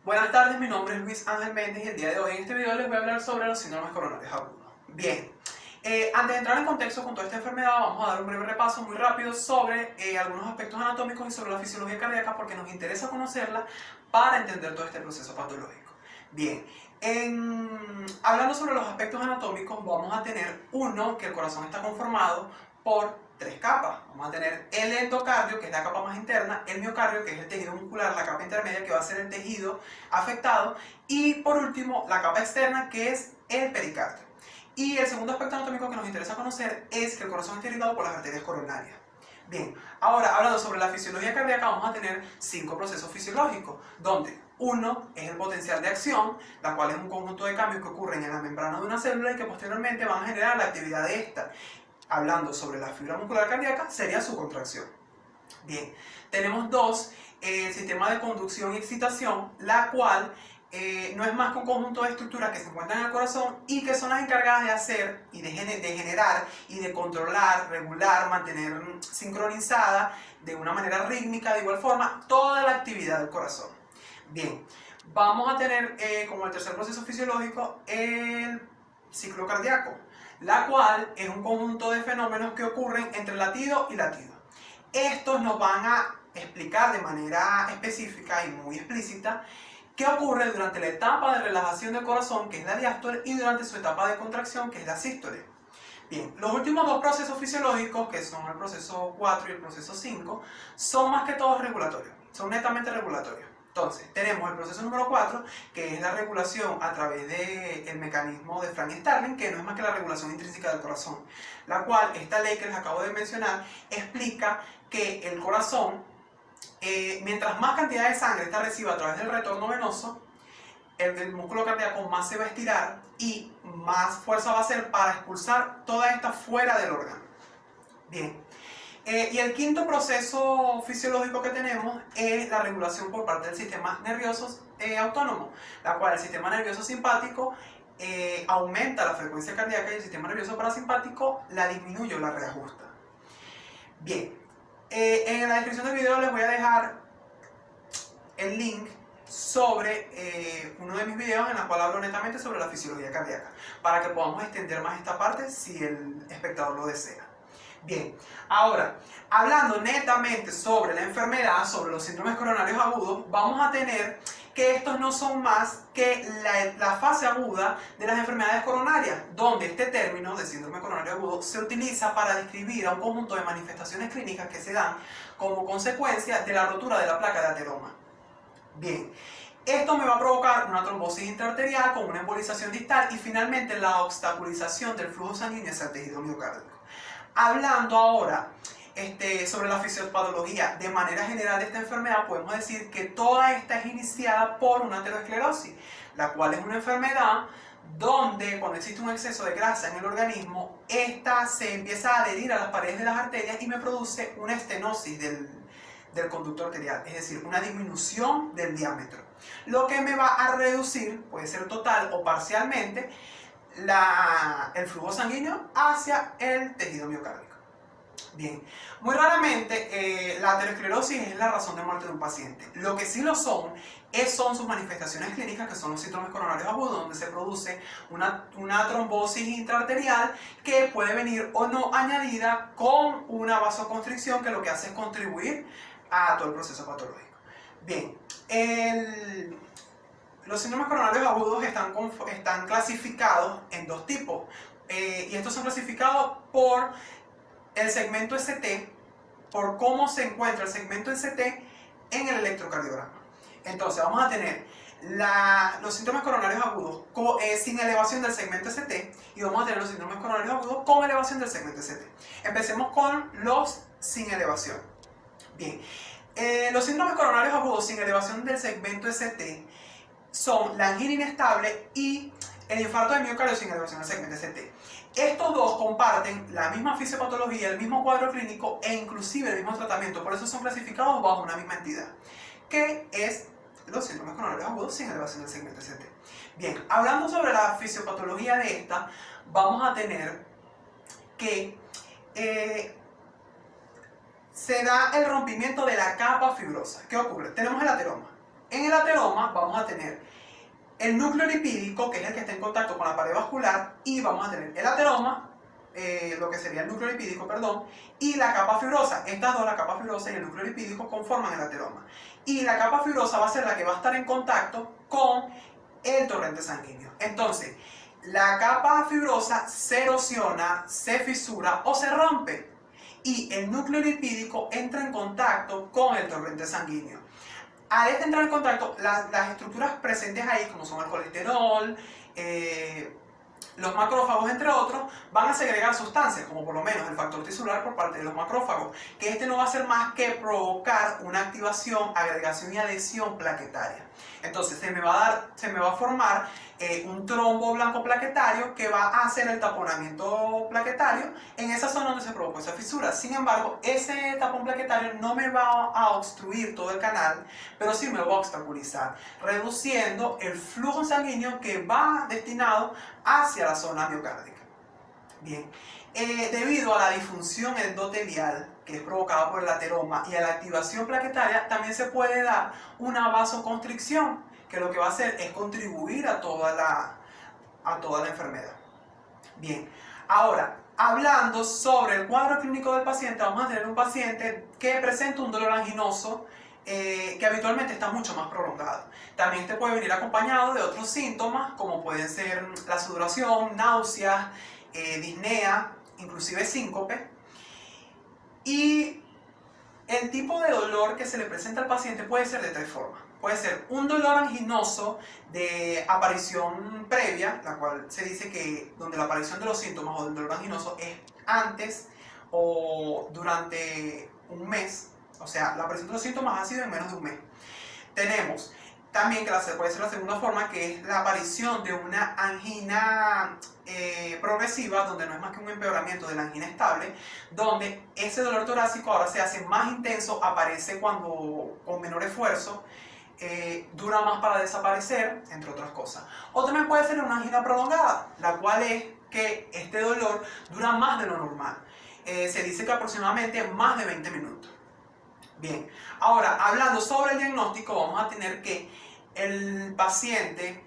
Buenas tardes, mi nombre es Luis Ángel Méndez y el día de hoy en este video les voy a hablar sobre los síndromes coronarios agudos. Bien, antes de entrar en contexto con toda esta enfermedad, vamos a dar un breve repaso muy rápido sobre algunos aspectos anatómicos y sobre la fisiología cardíaca porque nos interesa conocerla para entender todo este proceso patológico. Bien, hablando sobre los aspectos anatómicos, vamos a tener uno, que el corazón está conformado por tres capas. Vamos a tener el endocardio, que es la capa más interna, el miocardio, que es el tejido muscular, la capa intermedia, que va a ser el tejido afectado, y por último, la capa externa, que es el pericardio. Y el segundo aspecto anatómico que nos interesa conocer es que el corazón está irrigado por las arterias coronarias. Bien, ahora hablando sobre la fisiología cardíaca, vamos a tener 5 procesos fisiológicos, donde uno es el potencial de acción, la cual es un conjunto de cambios que ocurren en la membrana de una célula y que posteriormente van a generar la actividad de esta. Hablando sobre la fibra muscular cardíaca, sería su contracción. Bien, tenemos dos, el sistema de conducción y excitación, la cual no es más que un conjunto de estructuras que se encuentran en el corazón y que son las encargadas de hacer y de generar y de controlar, regular, mantener sincronizada de una manera rítmica, de igual forma, toda la actividad del corazón. Bien, vamos a tener como el tercer proceso fisiológico el ciclo cardíaco, la cual es un conjunto de fenómenos que ocurren entre latido y latido. Estos nos van a explicar de manera específica y muy explícita qué ocurre durante la etapa de relajación del corazón, que es la diástole, y durante su etapa de contracción, que es la sístole. Bien, los últimos dos procesos fisiológicos, que son el proceso 4 y el proceso 5, son más que todos regulatorios, son netamente regulatorios. Entonces, tenemos el proceso número 4, que es la regulación a través del mecanismo de Frank-Starling, que no es más que la regulación intrínseca del corazón, la cual, esta ley que les acabo de mencionar, explica que el corazón, mientras más cantidad de sangre esta reciba a través del retorno venoso, el músculo cardíaco más se va a estirar y más fuerza va a hacer para expulsar toda esta fuera del órgano. Bien. Y el quinto proceso fisiológico que tenemos es la regulación por parte del sistema nervioso autónomo, la cual el sistema nervioso simpático aumenta la frecuencia cardíaca y el sistema nervioso parasimpático la disminuye o la reajusta. Bien, en la descripción del video les voy a dejar el link sobre uno de mis videos en el cual hablo netamente sobre la fisiología cardíaca, para que podamos extender más esta parte si el espectador lo desea. Bien, ahora, hablando netamente sobre la enfermedad, sobre los síndromes coronarios agudos, vamos a tener que estos no son más que la fase aguda de las enfermedades coronarias, donde este término de síndrome coronario agudo se utiliza para describir a un conjunto de manifestaciones clínicas que se dan como consecuencia de la rotura de la placa de ateroma. Bien, esto me va a provocar una trombosis intraarterial con una embolización distal y finalmente la obstaculización del flujo sanguíneo hacia el tejido miocárdico. Hablando ahora sobre la fisiopatología de manera general de esta enfermedad, podemos decir que toda esta es iniciada por una aterosclerosis, la cual es una enfermedad donde cuando existe un exceso de grasa en el organismo, esta se empieza a adherir a las paredes de las arterias y me produce una estenosis del conducto arterial, es decir, una disminución del diámetro, lo que me va a reducir, puede ser total o parcialmente, el flujo sanguíneo hacia el tejido miocárdico. Bien, muy raramente la aterosclerosis es la razón de muerte de un paciente. Lo que sí lo son sus manifestaciones clínicas, que son los síndromes coronarios agudos, donde se produce una trombosis intraarterial que puede venir o no añadida con una vasoconstricción que lo que hace es contribuir a todo el proceso patológico. Bien, los síndromes coronarios agudos están clasificados en dos tipos, y estos son clasificados por el segmento ST, por cómo se encuentra el segmento ST en el electrocardiograma. Entonces vamos a tener los síndromes coronarios agudos sin elevación del segmento ST y vamos a tener los síndromes coronarios agudos con elevación del segmento ST. Empecemos con los sin elevación. Bien, los síndromes coronarios agudos sin elevación del segmento ST son la angina inestable y el infarto de miocardio sin elevación del segmento ST. Estos dos comparten la misma fisiopatología, el mismo cuadro clínico e inclusive el mismo tratamiento, por eso son clasificados bajo una misma entidad, que es los síndromes coronarios agudos sin elevación del segmento ST. Bien, hablando sobre la fisiopatología de esta, vamos a tener que se da el rompimiento de la capa fibrosa. ¿Qué ocurre? Tenemos el ateroma. En el ateroma vamos a tener el núcleo lipídico, que es el que está en contacto con la pared vascular, y vamos a tener el ateroma, lo que sería el núcleo lipídico, perdón, y la capa fibrosa. Estas dos, la capa fibrosa y el núcleo lipídico, conforman el ateroma. Y la capa fibrosa va a ser la que va a estar en contacto con el torrente sanguíneo. Entonces, la capa fibrosa se erosiona, se fisura o se rompe. Y el núcleo lipídico entra en contacto con el torrente sanguíneo. Al entrar en contacto, las estructuras presentes ahí, como son el colesterol, los macrófagos, entre otros, van a segregar sustancias, como por lo menos el factor tisular por parte de los macrófagos, que este no va a hacer más que provocar una activación, agregación y adhesión plaquetaria. Entonces se me va a formar un trombo blanco plaquetario que va a hacer el taponamiento plaquetario en esa zona donde se provocó esa fisura. Sin embargo, ese tapón plaquetario no me va a obstruir todo el canal, pero sí me lo va a obstaculizar, reduciendo el flujo sanguíneo que va destinado hacia la zona miocárdica. Bien, debido a la disfunción endotelial que es provocada por el ateroma y a la activación plaquetaria, también se puede dar una vasoconstricción, que lo que va a hacer es contribuir a toda la enfermedad. Bien, ahora, hablando sobre el cuadro clínico del paciente, vamos a tener un paciente que presenta un dolor anginoso que habitualmente está mucho más prolongado. También te puede venir acompañado de otros síntomas, como pueden ser la sudoración, náuseas, disnea, inclusive síncope. Y el tipo de dolor que se le presenta al paciente puede ser de tres formas. Puede ser un dolor anginoso de aparición previa, la cual se dice que donde la aparición de los síntomas o del dolor anginoso es antes o durante un mes. O sea, la aparición de los síntomas ha sido en menos de un mes. Tenemos también, que puede ser la segunda forma, que es la aparición de una angina progresiva, donde no es más que un empeoramiento de la angina estable, donde ese dolor torácico ahora se hace más intenso, aparece cuando con menor esfuerzo, dura más para desaparecer, entre otras cosas. O también puede ser una angina prolongada, la cual es que este dolor dura más de lo normal. Se dice que aproximadamente más de 20 minutos. Bien, ahora hablando sobre el diagnóstico, vamos a tener que el paciente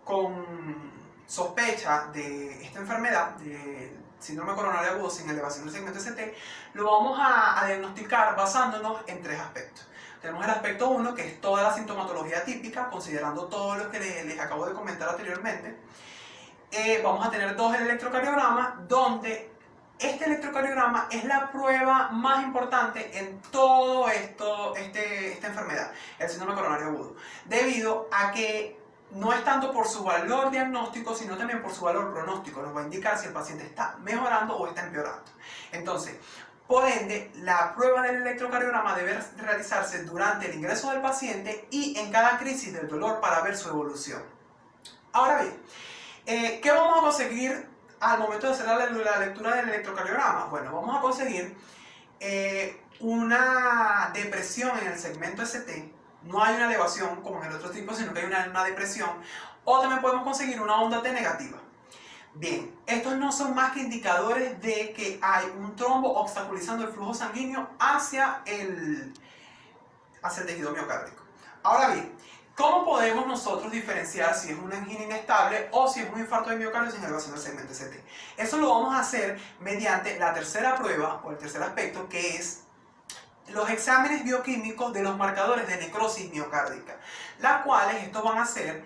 con sospecha de esta enfermedad, de síndrome coronario agudo sin elevación del segmento ST, lo vamos a diagnosticar basándonos en tres aspectos. Tenemos el aspecto 1, que es toda la sintomatología típica, considerando todo lo que les acabo de comentar anteriormente. Vamos a tener dos, el electrocardiograma, donde este electrocardiograma es la prueba más importante en todo esta enfermedad, el síndrome coronario agudo, debido a que no es tanto por su valor diagnóstico, sino también por su valor pronóstico. Nos va a indicar si el paciente está mejorando o está empeorando. Entonces, por ende, la prueba del electrocardiograma debe realizarse durante el ingreso del paciente y en cada crisis del dolor para ver su evolución. Ahora bien, ¿qué vamos a conseguir al momento de hacer la lectura del electrocardiograma? Bueno, vamos a conseguir una depresión en el segmento ST. No hay una elevación como en el otro tipo, sino que hay una depresión. O también podemos conseguir una onda T negativa. Bien, estos no son más que indicadores de que hay un trombo obstaculizando el flujo sanguíneo hacia el tejido miocárdico. Ahora bien, ¿cómo podemos nosotros diferenciar si es una angina inestable o si es un infarto de miocardio sin elevación del segmento ST? Eso lo vamos a hacer mediante la tercera prueba o el tercer aspecto, que es los exámenes bioquímicos de los marcadores de necrosis miocárdica, las cuales estos van a ser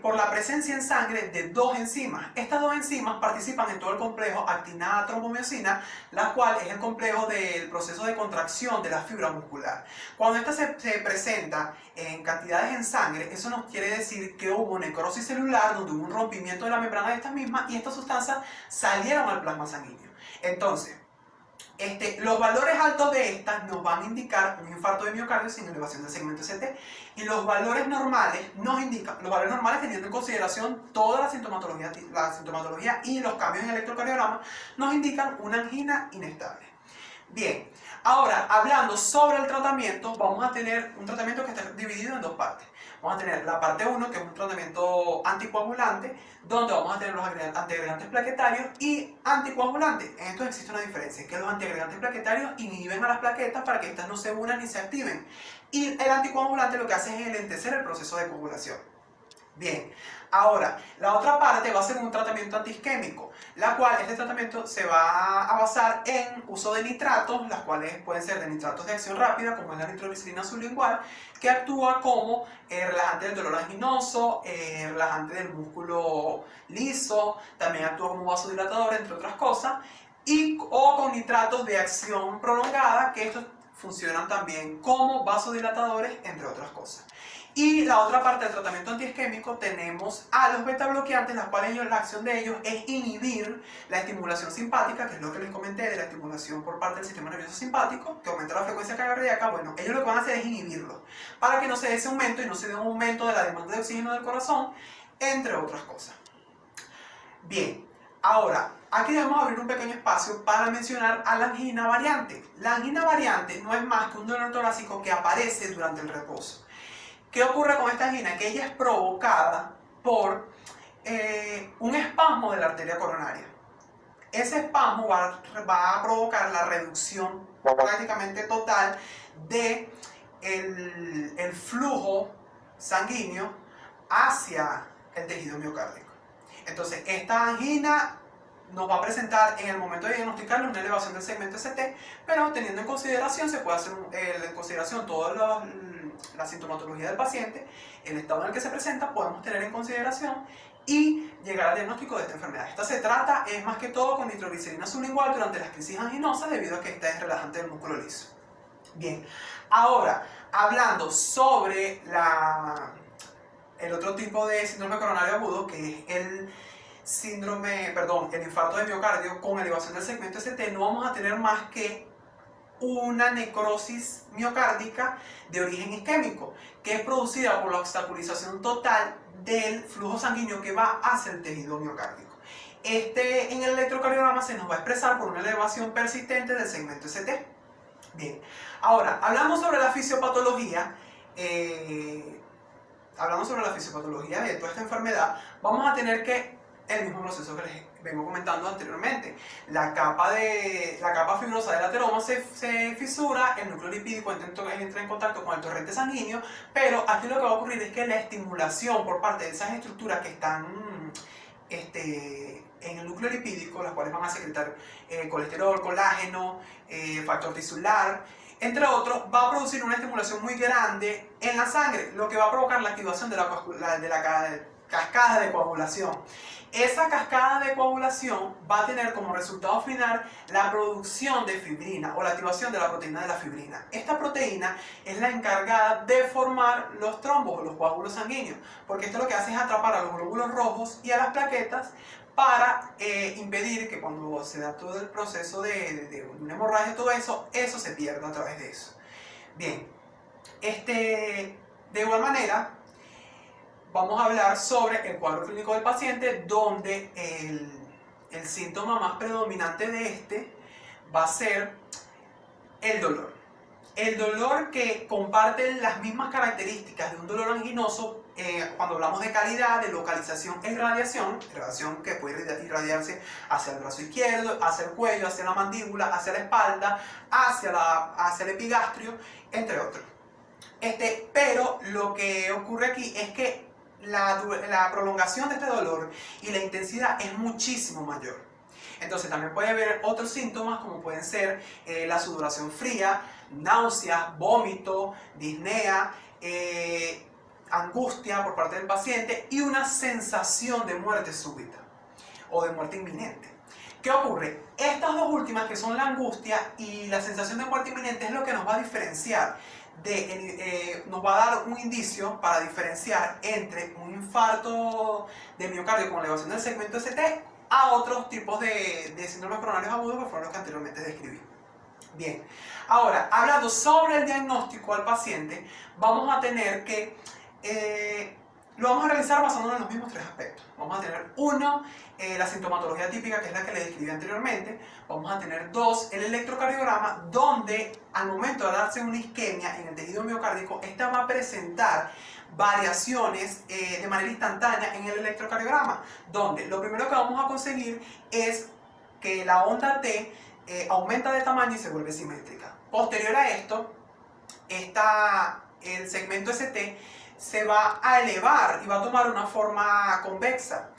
por la presencia en sangre de dos enzimas. Estas dos enzimas participan en todo el complejo actinada trombomiosina, la cual es el complejo del proceso de contracción de la fibra muscular. Cuando esta se presenta en cantidades en sangre, eso nos quiere decir que hubo necrosis celular, donde hubo un rompimiento de la membrana de estas mismas y estas sustancias salieron al plasma sanguíneo. Entonces, los valores altos de estas nos van a indicar un infarto de miocardio sin elevación del segmento ST, y los valores normales nos indican, los valores normales teniendo en consideración toda la sintomatología y los cambios en el electrocardiograma, nos indican una angina inestable. Bien, ahora hablando sobre el tratamiento, vamos a tener un tratamiento que está dividido en dos partes. Vamos a tener la parte 1, que es un tratamiento anticoagulante, donde vamos a tener los antiagregantes plaquetarios y anticoagulantes. En esto existe una diferencia, que los antiagregantes plaquetarios inhiben a las plaquetas para que éstas no se unan ni se activen, Y el anticoagulante lo que hace es enlentecer el proceso de coagulación. Bien, ahora, la otra parte va a ser un tratamiento antiisquémico, la cual este tratamiento se va a basar en uso de nitratos, las cuales pueden ser de nitratos de acción rápida, como es la nitroglicerina sublingual, que actúa como relajante del dolor anginoso, relajante del músculo liso, también actúa como vasodilatador, entre otras cosas, o con nitratos de acción prolongada, que estos funcionan también como vasodilatadores, entre otras cosas. Y la otra parte del tratamiento antiisquémico tenemos a los betabloqueantes, las cuales la acción de ellos es inhibir la estimulación simpática, que es lo que les comenté de la estimulación por parte del sistema nervioso simpático, que aumenta la frecuencia cardíaca. Bueno, ellos lo que van a hacer es inhibirlo, para que no se dé ese aumento y no se dé un aumento de la demanda de oxígeno del corazón, entre otras cosas. Bien, ahora, aquí debemos abrir un pequeño espacio para mencionar a la angina variante. La angina variante no es más que un dolor torácico que aparece durante el reposo. ¿Qué ocurre con esta angina? Que ella es provocada por un espasmo de la arteria coronaria. Ese espasmo va a provocar la reducción prácticamente total de el flujo sanguíneo hacia el tejido miocárdico. Entonces, esta angina nos va a presentar en el momento de diagnosticarlo una elevación del segmento ST, pero teniendo en consideración, se puede hacer en consideración toda la sintomatología del paciente, el estado en el que se presenta, podemos tener en consideración y llegar al diagnóstico de esta enfermedad. Esta se trata, es más que todo, con nitroglicerina sublingual durante las crisis anginosas, debido a que esta es relajante del músculo liso. Bien, ahora, hablando sobre el otro tipo de síndrome coronario agudo, que es el infarto de miocardio con elevación del segmento ST, no vamos a tener más que una necrosis miocárdica de origen isquémico, que es producida por la obstaculización total del flujo sanguíneo que va hacia el tejido miocárdico. En el electrocardiograma se nos va a expresar por una elevación persistente del segmento ST. Bien, ahora, hablando sobre la fisiopatología, de toda esta enfermedad, vamos a tener que el mismo proceso que les vengo comentando anteriormente. La capa fibrosa del ateroma se fisura, el núcleo lipídico entra en contacto con el torrente sanguíneo, pero aquí lo que va a ocurrir es que la estimulación por parte de esas estructuras que están en el núcleo lipídico, las cuales van a secretar colesterol, colágeno, factor tisular, entre otros, va a producir una estimulación muy grande en la sangre, lo que va a provocar la activación de la cascada de coagulación. Esa cascada de coagulación va a tener como resultado final la producción de fibrina o la activación de la proteína de la fibrina. Esta proteína es la encargada de formar los trombos o los coágulos sanguíneos, porque esto lo que hace es atrapar a los glóbulos rojos y a las plaquetas para impedir que cuando se da todo el proceso de una hemorragia, todo eso se pierda a través de eso. Bien, de igual manera, vamos a hablar sobre el cuadro clínico del paciente, donde el síntoma más predominante de va a ser el dolor. El dolor que comparte las mismas características de un dolor anginoso cuando hablamos de calidad, de localización e irradiación que puede irradiarse hacia el brazo izquierdo, hacia el cuello, hacia la mandíbula, hacia la espalda, hacia el epigastrio, entre otros. Pero lo que ocurre aquí es que la prolongación de este dolor y la intensidad es muchísimo mayor. Entonces también puede haber otros síntomas como pueden ser la sudoración fría, náuseas, vómito, disnea, angustia por parte del paciente y una sensación de muerte súbita o de muerte inminente. ¿Qué ocurre? Estas dos últimas, que son la angustia y la sensación de muerte inminente, es lo que nos va a diferenciar nos va a dar un indicio para diferenciar entre un infarto de miocardio con elevación del segmento ST a otros tipos de síndromes coronarios agudos, que fueron los que anteriormente describí. Bien, ahora, hablando sobre el diagnóstico al paciente, vamos a tener que lo vamos a realizar basándonos en los mismos tres aspectos. Vamos a tener uno, la sintomatología típica, que es la que les describí anteriormente. Vamos a tener dos, el electrocardiograma, donde al momento de darse una isquemia en el tejido miocárdico, esta va a presentar variaciones de manera instantánea en el electrocardiograma, donde lo primero que vamos a conseguir es que la onda T aumenta de tamaño y se vuelve simétrica. Posterior a esto, el segmento ST se va a elevar y va a tomar una forma convexa.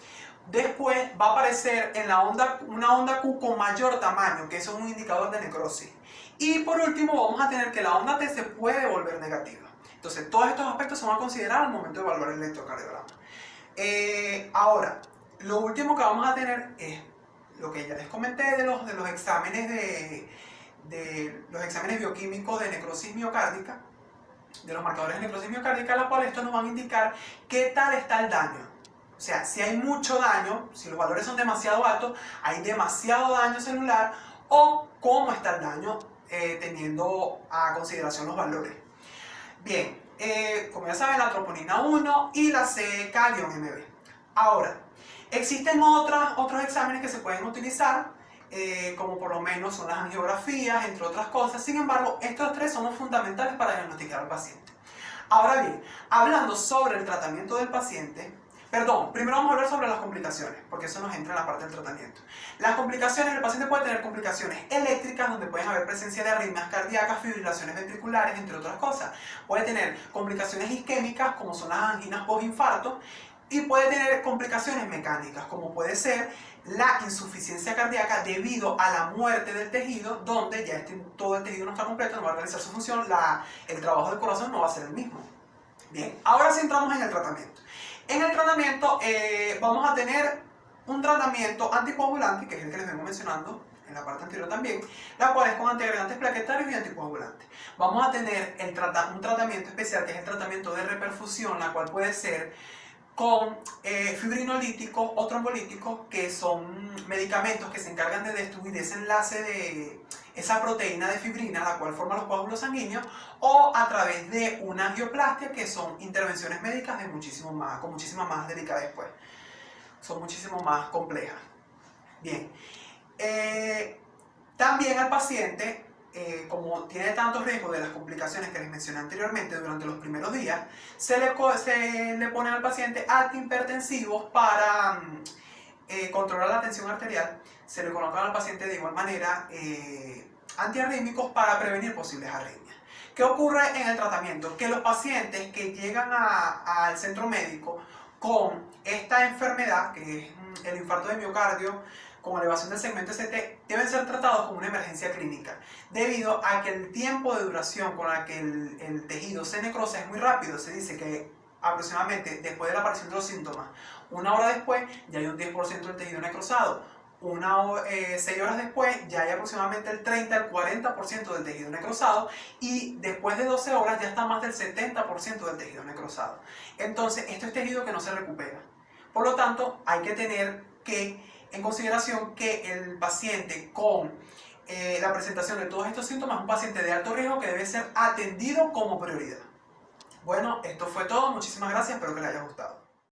Después va a aparecer en la una onda Q con mayor tamaño, que eso es un indicador de necrosis. Y por último vamos a tener que la onda T se puede volver negativa. Entonces todos estos aspectos se van a considerar al momento de evaluar el electrocardiograma. Ahora, lo último que vamos a tener es lo que ya les comenté de los exámenes los exámenes bioquímicos de necrosis miocárdica, de los marcadores de necrosis miocárdica, la cual estos nos van a indicar qué tal está el daño. O sea, si hay mucho daño, si los valores son demasiado altos, hay demasiado daño celular, o cómo está el daño teniendo a consideración los valores. Bien, como ya saben, la troponina 1 y la CK-MB. Ahora, existen otros exámenes que se pueden utilizar, como por lo menos son las angiografías, entre otras cosas. Sin embargo, estos tres son los fundamentales para diagnosticar al paciente. Ahora bien, hablando sobre el tratamiento del paciente, primero vamos a hablar sobre las complicaciones, porque eso nos entra en la parte del tratamiento. Las complicaciones, el paciente puede tener complicaciones eléctricas, donde pueden haber presencia de arritmias cardíacas, fibrilaciones ventriculares, entre otras cosas. Puede tener complicaciones isquémicas, como son las anginas postinfarto, y puede tener complicaciones mecánicas, como puede ser la insuficiencia cardíaca debido a la muerte del tejido, donde ya todo el tejido no está completo, no va a realizar su función, el trabajo del corazón no va a ser el mismo. Bien, ahora sí entramos en el tratamiento. En el tratamiento vamos a tener un tratamiento anticoagulante, que es el que les vengo mencionando en la parte anterior también, la cual es con antiagregantes plaquetarios y anticoagulantes. Vamos a tener un tratamiento especial, que es el tratamiento de reperfusión, la cual puede ser con fibrinolíticos o trombolíticos, que son medicamentos que se encargan de destruir ese enlace de esa proteína de fibrina, la cual forma los coágulos sanguíneos, o a través de una angioplastia, que son intervenciones médicas con muchísima más delicadez, pues. Son muchísimo más complejas. Bien. También al paciente, como tiene tantos riesgos de las complicaciones que les mencioné anteriormente durante los primeros días, se le pone al paciente antihipertensivos para controlar la tensión arterial. Se le colocan al paciente de igual manera antiarrítmicos para prevenir posibles arritmias. ¿Qué ocurre en el tratamiento? Que los pacientes que llegan al centro médico con esta enfermedad, que es el infarto de miocardio con elevación del segmento ST, deben ser tratados como una emergencia clínica, debido a que el tiempo de duración con la que el tejido se necrosa es muy rápido. Se dice que aproximadamente después de la aparición de los síntomas, una hora después ya hay un 10% del tejido necrosado, 6 horas después ya hay aproximadamente el 30 al 40% del tejido necrosado, y después de 12 horas ya está más del 70% del tejido necrosado. Entonces esto es tejido que no se recupera. Por lo tanto, hay que tener en consideración que el paciente con la presentación de todos estos síntomas es un paciente de alto riesgo que debe ser atendido como prioridad. Bueno, esto fue todo. Muchísimas gracias. Espero que les haya gustado.